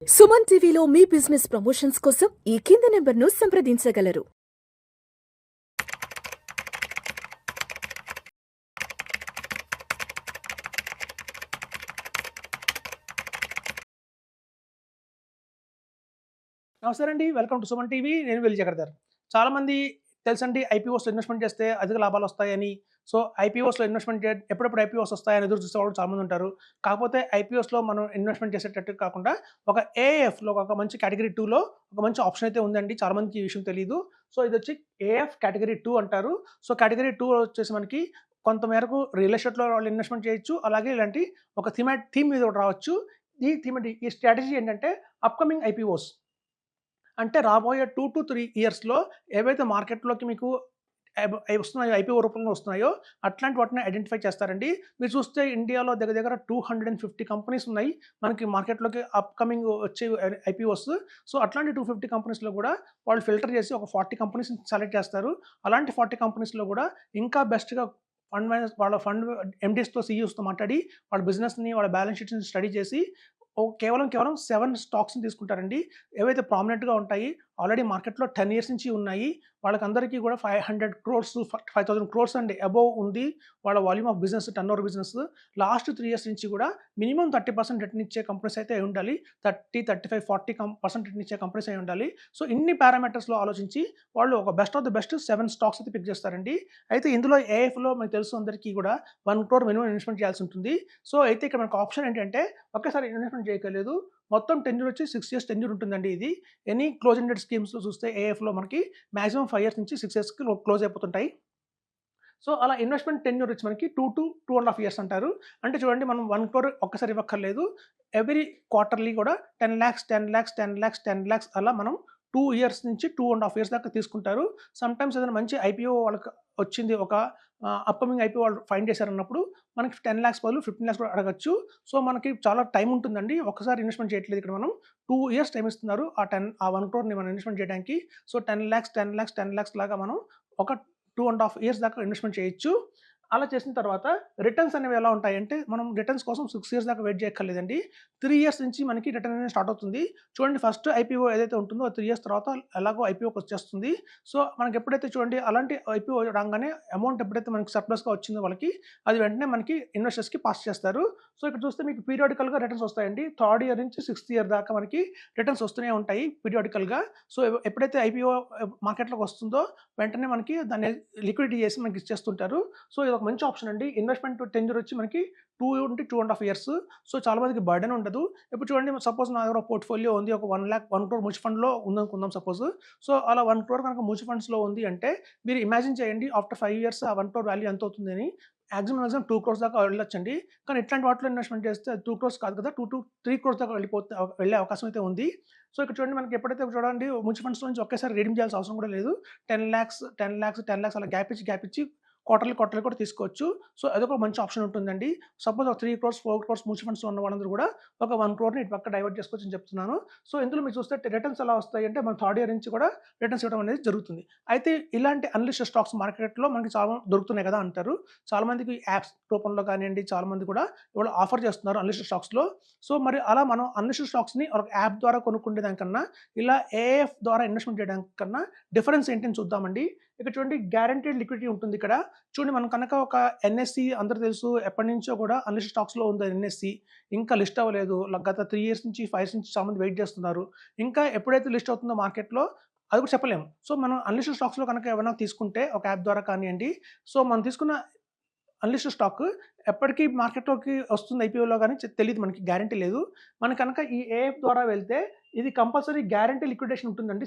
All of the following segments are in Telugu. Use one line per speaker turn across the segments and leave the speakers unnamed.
సుమన్ టీవీలో మీ బిజినెస్ ప్రమోషన్స్ కోసం ఈ కింది నెంబర్ను సంప్రదించగలరు.
నమస్తే అండి. Welcome to Suman TV. నేను వెల్లి చక్రధర్. చాలామంది తెలుసండి ఐపీఓస్‌లో ఇన్వెస్ట్‌మెంట్ చేస్తే అధిక లాభాలు వస్తాయని. సో, ఐపీఓస్‌లో ఇన్వెస్ట్‌మెంట్ ఎప్పుడెప్పుడు ఐపీఓస్ వస్తాయని ఎదురు చూసేవాళ్ళు చాలామంది ఉంటారు. కాకపోతే ఐపీఓస్‌లో మనం ఇన్వెస్ట్‌మెంట్ చేసేటట్టు కాకుండా ఒక ఏఎఫ్‌లో ఒక మంచి కేటగిరీ 2లో ఒక మంచి ఆప్షన్ అయితే ఉందండి. చాలామందికి ఈ విషయం తెలీదు. సో, ఇదొచ్చి ఏఎఫ్ కేటగిరీ 2 అంటారు. సో, కేటగిరీ 2 వచ్చేసి మనకి కొంత మేరకు రియల్ ఎస్టేట్‌లో వాళ్ళు ఇన్వెస్ట్‌మెంట్ చేయొచ్చు. అలాగే ఇలాంటి ఒక థీమ్ మీద ఒకటి రావచ్చు. ఈ స్ట్రాటజీ ఏంటంటే అప్‌కమింగ్ ఐపీఓస్. అంటే రాబోయే 2-3 ఇయర్స్‌లో ఏవైతే మార్కెట్‌లోకి మీకు వస్తున్నాయో, ఐపీఓ రూపంలో వస్తున్నాయో అట్లాంటి వాటిని ఐడెంటిఫై చేస్తారండి. మీరు చూస్తే ఇండియాలో దగ్గర దగ్గర 250 కంపెనీస్ ఉన్నాయి మనకి మార్కెట్‌లోకి అప్‌కమింగ్ వచ్చే ఐపీఓస్. సో, అట్లాంటి 250 కంపెనీస్‌లో కూడా వాళ్ళు ఫిల్టర్ చేసి ఒక 40 కంపెనీస్‌ని సెలెక్ట్ చేస్తారు. అలాంటి 40 కంపెనీస్‌లో కూడా ఇంకా బెస్ట్‌గా వాళ్ళ ఫండ్ ఎండీస్‌తో, సీఈఓస్‌తో మాట్లాడి వాళ్ళ బిజినెస్‌ని, వాళ్ళ బ్యాలెన్స్ షీట్స్‌ని స్టడీ చేసి కేవలం 7 స్టాక్స్‌ని తీసుకుంటారండి. ఏవైతే ప్రామినెంట్‌గా ఉంటాయి, ఆల్రెడీ మార్కెట్‌లో 10 ఇయర్స్ నుంచి ఉన్నాయి. వాళ్ళకందరికీ కూడా 500 క్రోర్స్, 5,000 క్రోర్స్ అండ్ అబోవ్ ఉంది. వాళ్ళ volume of business, turnover business. Last 3 years నుంచి కూడా మినిమమ్ 30% రిటర్న్ ఇచ్చే కంపెనీస్ అయితే అయి ఉండాలి. 30, 35, 40% రిటర్న్ ఇచ్చే కంపెనీస్ అయి ఉండాలి. సో, ఇన్ని పారామీటర్స్‌లో ఆలోచించి వాళ్ళు ఒక best of the best 7 stocks అయితే పిక్ చేస్తారండి. అయితే ఇందులో ఏఎఫ్‌లో మీకు తెలుసు అందరికీ కూడా 1 క్రోర్ మినిమమ్ ఇన్వెస్ట్‌మెంట్ చేయాల్సి ఉంటుంది. సో, అయితే ఇక్కడ మనకు ఆప్షన్ ఏంటంటే ఒకేసారి ఇన్వెస్ట్‌మెంట్ చేయక్కర్లేదు. మొత్తం టెన్యూర్ వచ్చి 6 ఇయర్స్ టెన్యూర్ ఉంటుందండి ఇది. ఎనీ క్లోజ్ ఎండెడ్ స్కీమ్స్‌లో చూస్తే ఏఎఫ్‌లో మనకి మాక్సిమం 5 ఇయర్స్ నుంచి 6 ఇయర్స్‌కి క్లోజ్ అయిపోతుంటాయి. సో, అలా ఇన్వెస్ట్‌మెంట్ టెన్యూర్ వచ్చి మనకి 2-2.5 ఇయర్స్ అంటారు. అంటే చూడండి, మనం 1 క్రోర్ ఒక్కసారి ఇవ్వక్కర్లేదు. ఎవ్రీ క్వార్టర్లీ కూడా 10,00,000, 10,00,000, 10,00,000, 10,00,000 అలా మనం 2 ఇయర్స్ నుంచి 2.5 ఇయర్స్ దాకా తీసుకుంటారు. సమ్‌టైమ్స్ ఏదైనా మంచి ఐపీఓ వాళ్ళకి వచ్చింది, ఒక అప్‌కమింగ్ ఐపీఓ వాళ్ళు ఫైండ్ చేశారన్నప్పుడు మనకి 10,00,000 బదులు 15,00,000 కూడా అడగొచ్చు. సో, మనకి చాలా టైం ఉంటుందండి. ఒక్కసారి ఇన్వెస్ట్‌మెంట్ చేయట్లేదు ఇక్కడ మనం. 2 ఇయర్స్ టైమ్ ఇస్తున్నారు. ఆ 1 క్రోర్‌ని మనం ఇన్వెస్ట్‌మెంట్ చేయడానికి. సో, 10,00,000, 10,00,000, 10,00,000 లాగా మనం ఒక 2.5 ఇయర్స్ దాకా ఇన్వెస్ట్‌మెంట్ చేయొచ్చు. అలా చేసిన తర్వాత రిటర్న్స్ అనేవి ఎలా ఉంటాయంటే, మనం రిటర్న్స్ కోసం 6 ఇయర్స్ దాకా వెయిట్ చేయక్కర్లేదండి. 3 ఇయర్స్ నుంచి మనకి రిటర్న్ అనేది స్టార్ట్ అవుతుంది. చూడండి, ఫస్ట్ ఐపీఓ ఏదైతే ఉంటుందో 3 ఇయర్స్ తర్వాత ఎలాగో ఐపీఓకి వచ్చేస్తుంది. సో, మనకి ఎప్పుడైతే చూడండి అలాంటి ఐపీఓ రాగానే అమౌంట్ ఎప్పుడైతే మనకి సర్ప్లస్‌గా వచ్చిందో వాళ్ళకి, అది వెంటనే మనకి ఇన్వెస్టర్స్‌కి పాస్ చేస్తారు. సో, ఇక్కడ చూస్తే మీకు పీరియాడికల్‌గా రిటర్న్స్ వస్తాయండి. థర్డ్ ఇయర్ నుంచి 6థ్ ఇయర్ దాకా మనకి రిటర్న్స్ వస్తూనే ఉంటాయి పీరియాడికల్‌గా. సో, ఎప్పుడైతే ఐపీఓ మార్కెట్‌లోకి వస్తుందో వెంటనే మనకి దాన్ని లిక్విడిటీ చేసి మనకి ఇచ్చేస్తుంటారు. సో, ఇది ఒక మంచి ఆప్షన్ అండి. ఇన్వెస్ట్‌మెంట్ టెన్యూర్ వచ్చి మనకి 2-2.5 ఇయర్స్. సో, చాలా మందికి బర్డెన్ ఉండదు. ఇప్పుడు చూడండి, సపోజ్ నా దగ్గర పోర్ట్‌ఫోలియో ఉంది. ఒక 1 క్రోర్ మ్యూచువల్ ఫండ్‌లో ఉందనుకుందాం సపోజ్. సో, అలా 1 క్రోర్ కనుక మ్యూచువల్ ఫండ్స్‌లో ఉంది అంటే మీరు ఇమాజిన్ చేయండి, ఆఫ్టర్ 5 ఇయర్స్ ఆ 1 క్రోర్ వాల్యూ ఎంత అవుతుందని. మాక్సిమం 2 క్రోర్స్ దాకా వెళ్ళొచ్చండి. కానీ ఇట్లాంటి వాటిలో ఇన్వెస్ట్‌మెంట్ చేస్తే అది 2 క్రోర్స్ కాదు కదా, 2-3 క్రోర్స్ దాకా వెళ్ళే అవకాశం అయితే ఉంది. సో, ఇక్కడ చూడండి, మనకి ఎప్పుడైతే చూడండి మ్యూచువల్ ఫండ్స్‌లో నుంచి ఒకేసారి రిడీమ్ చేయాల్సిన అవసరం కూడా లేదు. 10,00,000, 10,00,000, 10,00,000 అలా గ్యాప్ ఇచ్చి క్వార్టర్లీ కూడా తీసుకోవచ్చు. సో, అదొక మంచి ఆప్షన్ ఉంటుందండి. సపోజ్ ఒక 3 క్రోర్స్, 4 క్రోర్స్ మ్యూచువల్ ఫండ్స్‌లో ఉన్న వాళ్ళందరూ కూడా ఒక 1 క్రోర్‌ని ఇటు పక్క డైవర్ట్ చేసుకోవచ్చని చెప్తున్నాను. సో, ఇందులో మీరు చూస్తే రిటర్న్స్ ఎలా వస్తాయంటే, మన థర్డ్ ఇయర్ నుంచి కూడా రిటర్న్స్ ఇవ్వడం అనేది జరుగుతుంది. అయితే ఇలాంటి అన్‌లిస్టెడ్ స్టాక్స్ మార్కెట్‌లో మనకి చాలా దొరుకుతున్నాయి కదా అంటారు. చాలామందికి యాప్స్ రూపంలో కానియండి, చాలామంది కూడా ఇవాళ ఆఫర్ చేస్తున్నారు అన్‌లిస్టెడ్ స్టాక్స్‌లో. సో, మరి అలా మనం అన్‌లిస్టెడ్ స్టాక్స్‌ని ఒక యాప్ ద్వారా కొనుక్కునే దానికన్నా, ఇలా ఏఎఫ్ ద్వారా ఇన్వెస్ట్‌మెంట్ చేయడానికి కన్నా డిఫరెన్స్ ఏంటి అని చూద్దామండి. ఇక్కడ చూడండి, గ్యారంటీడ్ లిక్విడిటీ ఉంటుంది ఇక్కడ. చూడండి, మనం కనుక ఒక ఎన్ఎస్‌సి అందరికి తెలుసు, ఎప్పటినుంచో కూడా అన్‌లిస్టెడ్ స్టాక్స్‌లో ఉంది ఎన్ఎస్‌సి. ఇంకా లిస్ట్ అవ్వలేదు. గత 3 ఇయర్స్ నుంచి, 5 ఇయర్స్ నుంచి చాలా మంది వెయిట్ చేస్తున్నారు. ఇంకా ఎప్పుడైతే లిస్ట్ అవుతుందో మార్కెట్‌లో అది కూడా చెప్పలేము. సో, మనం అన్‌లిస్టెడ్ స్టాక్స్‌లో కనుక ఏమైనా తీసుకుంటే ఒక యాప్ ద్వారా కానియండి, సో, మనం తీసుకున్న అన్‌లిస్టెడ్ స్టాక్ ఎప్పటికి మార్కెట్‌లోకి వస్తుంది ఐపీఓలో గాని తెలీదు, మనకి గ్యారంటీ లేదు. మనం కనుక ఈ ఏఎఫ్ ద్వారా వెళ్తే ఇది కంపల్సరీ గ్యారంటీ లిక్విడేషన్ ఉంటుందండి.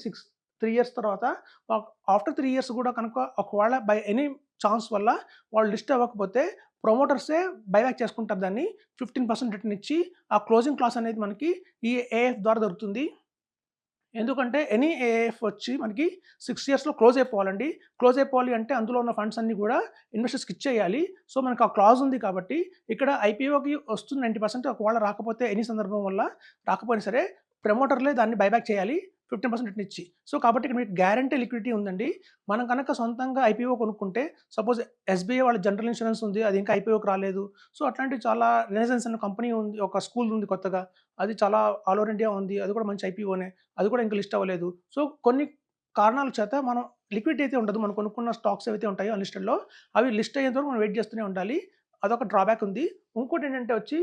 3 ఇయర్స్ తర్వాత. ఆఫ్టర్ 3 ఇయర్స్ కూడా కనుక ఒకవేళ బై ఎనీ ఛాన్స్ వల్ల వాళ్ళు లిస్ట్ అవ్వకపోతే ప్రమోటర్సే బైబ్యాక్ చేసుకుంటారు దాన్ని. 15% రిటర్న్ ఇచ్చి ఆ క్లోజింగ్ క్లాస్ అనేది మనకి ఈ ఏఎఫ్ ద్వారా దొరుకుతుంది. ఎందుకంటే ఎనీ ఏఎఫ్ వచ్చి మనకి 6 ఇయర్స్‌లో క్లోజ్ అయిపోవాలండి. క్లోజ్ అయిపోవాలి అంటే అందులో ఉన్న ఫండ్స్ అన్నీ కూడా ఇన్వెస్టర్స్‌కి ఇచ్చేయాలి. సో, మనకు ఆ క్లాజ్ ఉంది కాబట్టి ఇక్కడ ఐపీఓకి వస్తుంది 90%. ఒకవేళ రాకపోతే ఎనీ సందర్భం వల్ల రాకపోయినా సరే ప్రమోటర్లే దాన్ని బైబ్యాక్ చేయాలి. 15% రిటర్న్ ఇచ్చి. సో, కాబట్టి ఇక్కడ మీకు గ్యారంటీ లిక్విడిటీ ఉందండి. మనం కనుక సొంతంగా ఐపీఓ కొనుక్కుంటే సపోజ్ ఎస్‌బీఐ వాళ్ళ జనరల్ ఇన్స్యూరెన్స్ ఉంది. అది ఇంకా ఐపీఓకి రాలేదు. సో, అట్లాంటివి చాలా రెనెసెన్స్ అనే కంపెనీ ఉంది. ఒక స్కూల్ ఉంది కొత్తగా. అది చాలా ఆల్ ఓవర్ ఇండియా ఉంది. అది కూడా మంచి ఐపీఓనే. అది కూడా ఇంకా లిస్ట్ అవ్వలేదు. సో, కొన్ని కారణాల చేత మనం లిక్విడిటీ అయితే ఉండదు. మనం కొనుక్కున్న స్టాక్స్ ఏవైతే ఉంటాయో అన్‌లిస్టెడ్‌లో అవి లిస్ట్ అయ్యేంత వరకు మనం వెయిట్ చేస్తూనే ఉండాలి. అదొక డ్రాబ్యాక్ ఉంది. ఇంకోటేంటంటే వచ్చి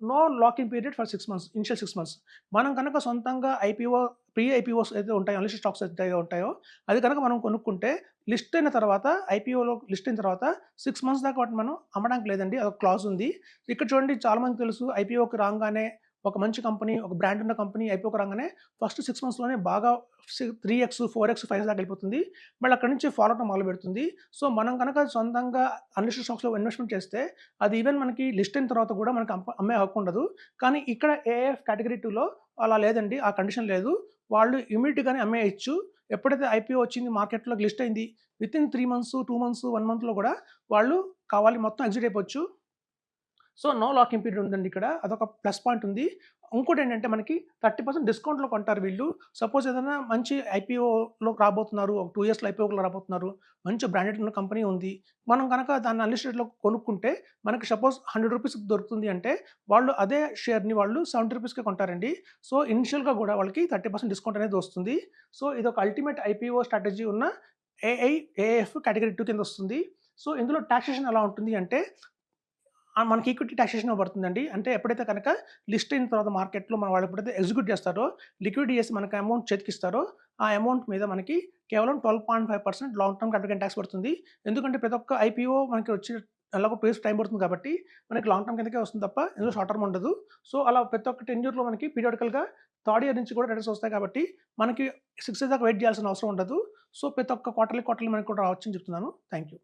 no locking period for 6 months. Initial 6 months. మనం కనుక సొంతంగా ఐపీఓ, ప్రీ ఐపీఓస్ అయితే ఉంటాయో, అన్‌లిస్టెడ్ స్టాక్స్ అయితే ఉంటాయో అది కనుక మనం కొనుక్కుంటే లిస్ట్ అయిన తర్వాత ఐపీఓలో లిస్ట్ అయిన తర్వాత 6 మంత్స్ దాకా వాటిని మనం అమ్మడానికి లేదండి. అదొక క్లాజ్ ఉంది. ఇక్కడ చూడండి చాలా మందికి తెలుసు ఐపీఓకి రాంగానే ఒక మంచి కంపెనీ, ఒక బ్రాండ్ ఉన్న కంపెనీ ఐపీఓకి రాంగానే ఫస్ట్ 6 మంత్స్‌లోనే బాగా 3x, 4x, 5x దాకా వెళ్ళిపోతుంది. మళ్ళీ అక్కడి నుంచి ఫాలో అవ్వడం మొదలుపెడుతుంది. సో, మనం కనుక సొంతంగా అన్‌లిస్టెడ్ స్టాక్స్‌లో ఇన్వెస్ట్‌మెంట్ చేస్తే అది ఈవెన్ మనకి లిస్ట్ అయిన తర్వాత కూడా మనకి అమ్మే హక్కు ఉండదు. కానీ ఇక్కడ ఏఎఫ్ కేటగరీ 2లో అలా లేదండి. ఆ కండిషన్ లేదు. వాళ్ళు ఇమ్మీడియేట్‌గానే అమ్మేయొచ్చు. ఎప్పుడైతే ఐపీఓ వచ్చింది మార్కెట్‌లోకి లిస్ట్ అయింది వితిన్ 3 మంత్స్, 2 మంత్స్, 1 మంత్‌లో కూడా వాళ్ళు కావాలి మొత్తం ఎగ్జిట్ అయిపోవచ్చు. సో, నో లాకింగ్ పీరియడ్ ఉందండి ఇక్కడ. అదొక ప్లస్ పాయింట్ ఉంది. ఇంకోటేంటంటే మనకి 30% డిస్కౌంట్‌లో కొంటారు వీళ్ళు. సపోజ్ ఏదైనా మంచి ఐపీఓలోకి రాబోతున్నారు. ఒక 2 ఇయర్స్‌లో ఐపీఓకి రాబోతున్నారు. మంచి బ్రాండెడ్ ఉన్న కంపెనీ ఉంది. మనం గనక దాన్ని అన్‌లిస్టెడ్‌లో కొనుక్కుంటే మనకి సపోజ్ ₹100 దొరుకుతుంది అంటే వాళ్ళు అదే షేర్‌ని వాళ్ళు ₹70కే కొంటారండి. సో, ఇనిషియల్‌గా కూడా వాళ్ళకి 30% డిస్కౌంట్ అనేది వస్తుంది. సో, ఇదొక అల్టిమేట్ ఐపీఓ స్ట్రాటజీ ఉన్న ఏఎఫ్ కేటగరీ 2 కింద వస్తుంది. సో, ఇందులో టాక్సేషన్ ఎలా ఉంటుంది అంటే మనకి ఈక్విటీ టాక్సేషన్ పడుతుందండి. అంటే ఎప్పుడైతే కనుక లిస్ట్ అయిన తర్వాత మార్కెట్‌లో వాళ్ళు ఎప్పుడైతే ఎగ్జిక్యూట్ చేస్తారో, లిక్విడ్ చేసి మనకు అమౌంట్ చేతికిస్తారో, ఆ అమౌంట్ మీద మనకి కేవలం 12.5% long term capital gain talks పడుతుంది. ఎందుకంటే ప్రతి ఒక్క ఐపీఓ మనకి వచ్చి ఎలాగో 2 ఇయర్స్ టైం పడుతుంది కాబట్టి మనకి లాంగ్ టర్మ్ కిందకే వస్తుంది తప్ప ఇందులో షార్ట్ టర్మ్ ఉండదు. సో, అలా ప్రతి ఒక్క టెన్యూర్‌లో మనకి పీరియాడికల్‌గా థర్డ్ ఇయర్ నుంచి కూడా రిటర్న్స్ వస్తాయి కాబట్టి మనకి 6 ఇయర్స్ దాకా వెయిట్ చేయాల్సిన అవసరం ఉండదు. సో, ప్రతి ఒక్క క్వార్టర్లీ మనకి కూడా రావచ్చని చెప్తున్నాను. Thank you.